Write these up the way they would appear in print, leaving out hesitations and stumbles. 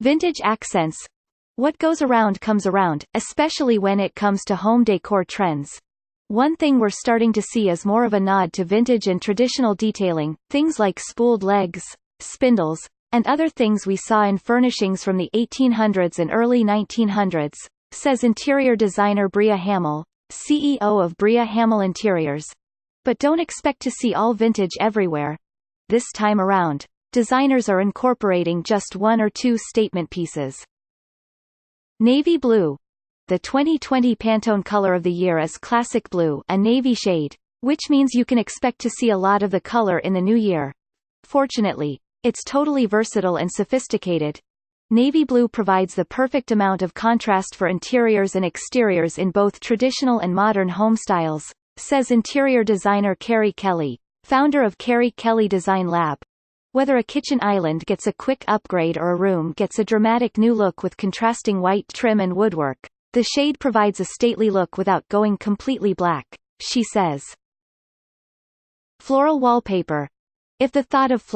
Vintage accents. What goes around comes around, especially when it comes to home decor trends. One thing we're starting to see is more of a nod to vintage and traditional detailing, things like spooled legs, spindles, and other things we saw in furnishings from the 1800s and early 1900s, says interior designer Bria Hammel, CEO of Bria Hammel Interiors. But don't expect to see all vintage everywhere. This time around, designers are incorporating just one or two statement pieces. Navy blue. The 2020 Pantone color of the year is classic blue, a navy shade, which means you can expect to see a lot of the color in the new year. Fortunately, it's totally versatile and sophisticated. Navy blue provides the perfect amount of contrast for interiors and exteriors in both traditional and modern home styles, says interior designer Carrie Kelly, founder of Carrie Kelly Design Lab. Whether a kitchen island gets a quick upgrade or a room gets a dramatic new look with contrasting white trim and woodwork, the shade provides a stately look without going completely black, she says. Floral wallpaper. If the thought of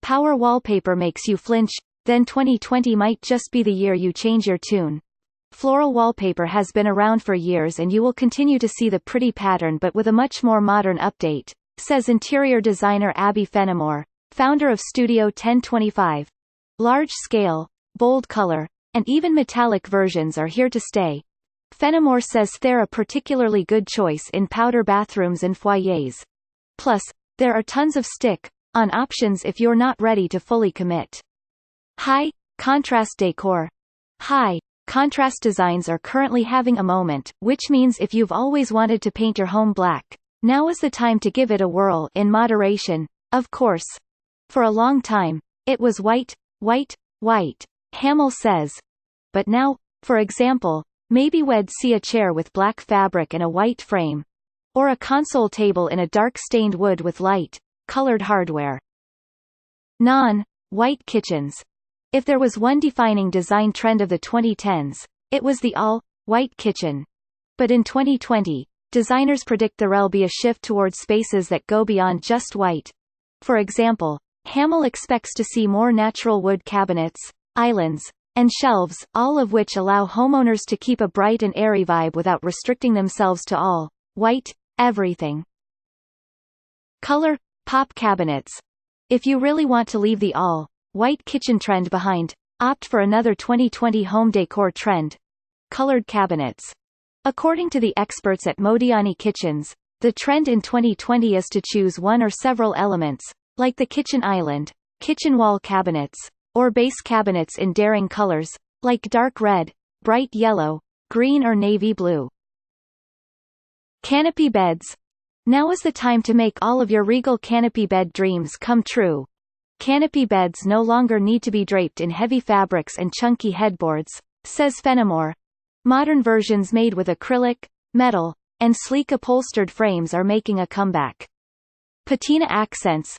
power wallpaper makes you flinch, then 2020 might just be the year you change your tune. Floral wallpaper has been around for years and you will continue to see the pretty pattern but with a much more modern update, says interior designer Abby Fenimore, founder of Studio 1025. Large scale, bold color, and even metallic versions are here to stay. Fenimore says they're a particularly good choice in powder bathrooms and foyers. Plus, there are tons of stick-on options if you're not ready to fully commit. High contrast decor. High contrast designs are currently having a moment, which means if you've always wanted to paint your home black, now is the time to give it a whirl, in moderation, of course. For a long time, it was white, Hammel says. But now, for example, maybe we'd see a chair with black fabric and a white frame. Or a console table in a dark stained wood with light, colored hardware. Non-white kitchens. If there was one defining design trend of the 2010s, it was the all-white kitchen. But in 2020, designers predict there'll be a shift towards spaces that go beyond just white. For example, Hammel expects to see more natural wood cabinets, islands, and shelves, all of which allow homeowners to keep a bright and airy vibe without restricting themselves to all-white everything. Color pop cabinets. If you really want to leave the all-white kitchen trend behind, opt for another 2020 home decor trend: colored cabinets. According to the experts at Modiani Kitchens, the trend in 2020 is to choose one or several elements, like the kitchen island, kitchen wall cabinets, or base cabinets in daring colors, like dark red, bright yellow, green or navy blue. Canopy beds. Now is the time to make all of your regal canopy bed dreams come true. Canopy beds no longer need to be draped in heavy fabrics and chunky headboards, says Fenimore. Modern versions made with acrylic, metal, and sleek upholstered frames are making a comeback. Patina accents.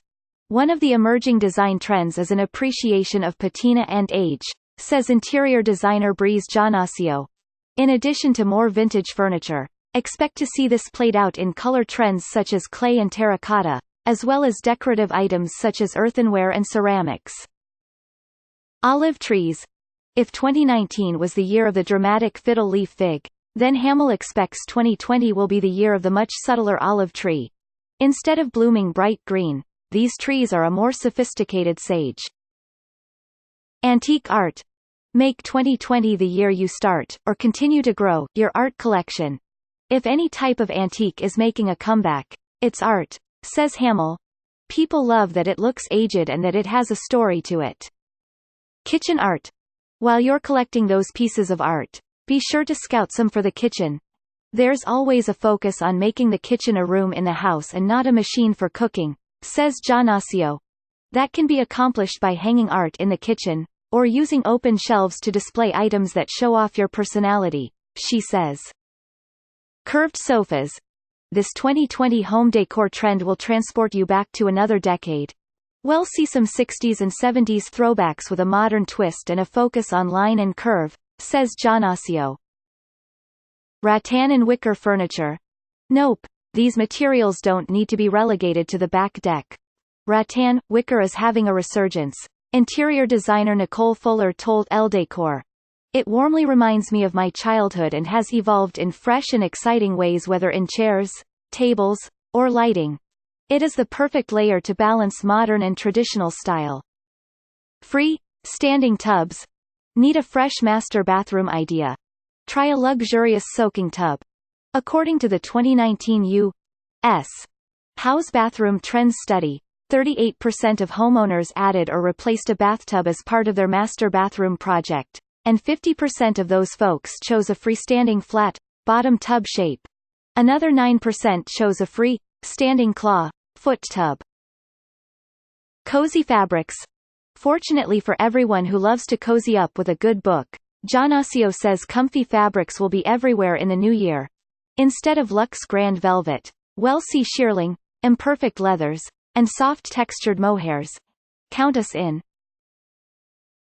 One of the emerging design trends is an appreciation of patina and age, says interior designer Bria Hammel. In addition to more vintage furniture, expect to see this played out in color trends such as clay and terracotta, as well as decorative items such as earthenware and ceramics. Olive trees. If 2019 was the year of the dramatic fiddle leaf fig, then Hammel expects 2020 will be the year of the much subtler olive tree. Instead of blooming bright green, these trees are a more sophisticated sage. Antique art. Make 2020 the year you start, or continue to grow, your art collection. If any type of antique is making a comeback, it's art, says Hammel. People love that it looks aged and that it has a story to it. Kitchen art. While you're collecting those pieces of art, be sure to scout some for the kitchen. There's always a focus on making the kitchen a room in the house and not a machine for cooking, says Hammel. That can be accomplished by hanging art in the kitchen, or using open shelves to display items that show off your personality, she says. Curved sofas. This 2020 home decor trend will transport you back to another decade. We'll see some 60s and 70s throwbacks with a modern twist and a focus on line and curve, says Hammel. Rattan and wicker furniture. Nope, these materials don't need to be relegated to the back deck. Rattan, wicker is having a resurgence. Interior designer Nicole Fuller told Decor. It warmly reminds me of my childhood and has evolved in fresh and exciting ways, whether in chairs, tables, or lighting. It is the perfect layer to balance modern and traditional style. Free standing tubs. Need a fresh master bathroom idea? Try a luxurious soaking tub. According to the 2019 U.S. House Bathroom Trends study, 38% of homeowners added or replaced a bathtub as part of their master bathroom project, and 50% of those folks chose a freestanding flat bottom tub shape. Another 9% chose a free standing claw foot tub. Cozy fabrics. Fortunately for everyone who loves to cozy up with a good book, John Osio says comfy fabrics will be everywhere in the new year. Instead of luxe grand velvet, well-see shearling, imperfect leathers, and soft textured mohairs. Count us in.